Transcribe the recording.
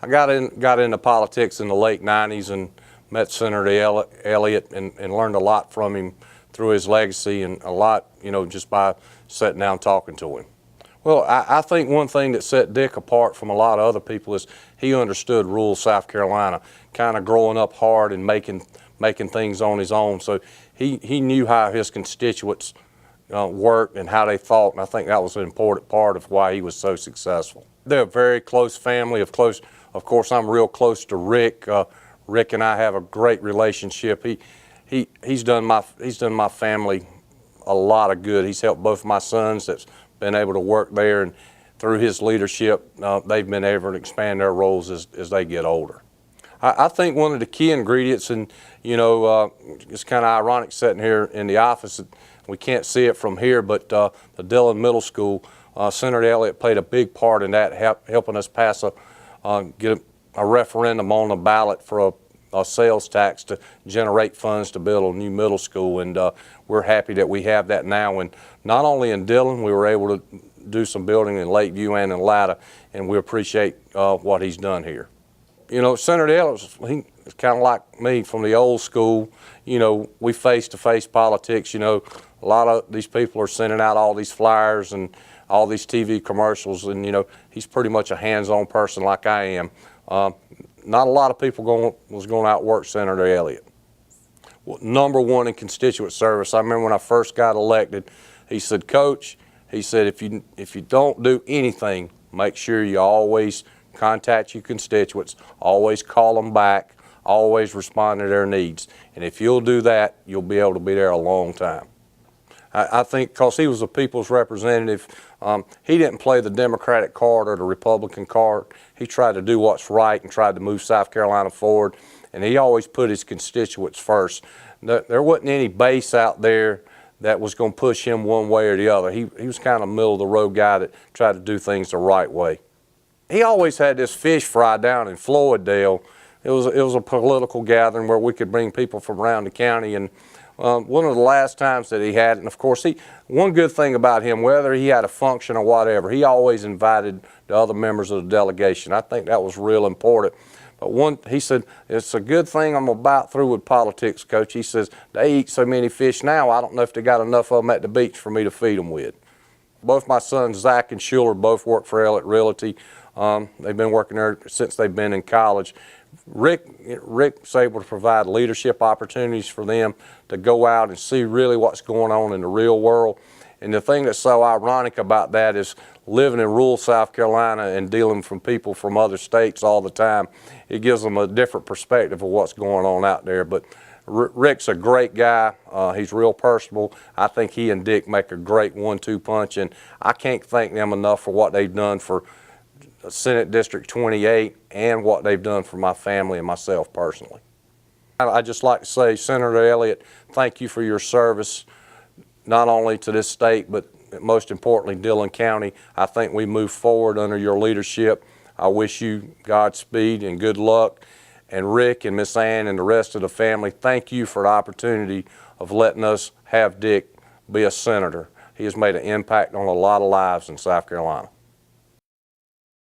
I got into politics in the late 90s and met Senator Elliott and learned a lot from him through his legacy, and a lot, just by sitting down talking to him. Well, I think one thing that set Dick apart from a lot of other people is he understood rural South Carolina, kind of growing up hard and making things on his own. So he knew how his constituents worked and how they thought, and I think that was an important part of why he was so successful. They're a very close family. Of course, I'm real close to Rick. Rick and I have a great relationship. He's done my family a lot of good. He's helped both my sons that's been able to work there, and through his leadership, they've been able to expand their roles as they get older. I think one of the key ingredients, and it's kind of ironic sitting here in the office, we can't see it from here, but the Dillon Middle School, Senator Elliott played a big part in that, helping us pass get a referendum on the ballot for a sales tax to generate funds to build a new middle school, and we're happy that we have that now. And not only in Dillon, we were able to do some building in Lakeview and in Latta, and we appreciate what he's done here. Senator Elliott, he's kind of like me from the old school. We face-to-face politics. A lot of these people are sending out all these flyers and all these TV commercials, and he's pretty much a hands-on person like I am. Not a lot of people was going to outwork Senator Elliott. Well, #1 in constituent service. I remember when I first got elected, he said, "Coach," he said, if you don't do anything, make sure you always contact your constituents, always call them back, always respond to their needs. And if you'll do that, you'll be able to be there a long time. I think because he was a people's representative, he didn't play the Democratic card or the Republican card. He tried to do what's right and tried to move South Carolina forward, and he always put his constituents first. There wasn't any base out there that was going to push him one way or the other. He was kind of a middle-of-the-road guy that tried to do things the right way. He always had this fish fry down in Floydale. It was a political gathering where we could bring people from around the county, and one of the last times that he had it, and of course, one good thing about him, whether he had a function or whatever, he always invited the other members of the delegation. I think that was real important. But he said, "It's a good thing I'm about through with politics, Coach." He says, "They eat so many fish now, I don't know if they got enough of them at the beach for me to feed them with." Both my sons, Zach and Schuler, both work for Elliott Realty. They've been working there since they've been in college. Rick's able to provide leadership opportunities for them to go out and see really what's going on in the real world. And the thing that's so ironic about that is living in rural South Carolina and dealing with people from other states all the time, it gives them a different perspective of what's going on out there. But Rick's a great guy. He's real personable. I think he and Dick make a great 1-2 punch, and I can't thank them enough for what they've done for Senate District 28 and what they've done for my family and myself personally. I'd just like to say, Senator Elliott, thank you for your service, not only to this state, but most importantly, Dillon County. I think we move forward under your leadership. I wish you Godspeed and good luck. And Rick and Miss Ann and the rest of the family, thank you for the opportunity of letting us have Dick be a senator. He has made an impact on a lot of lives in South Carolina.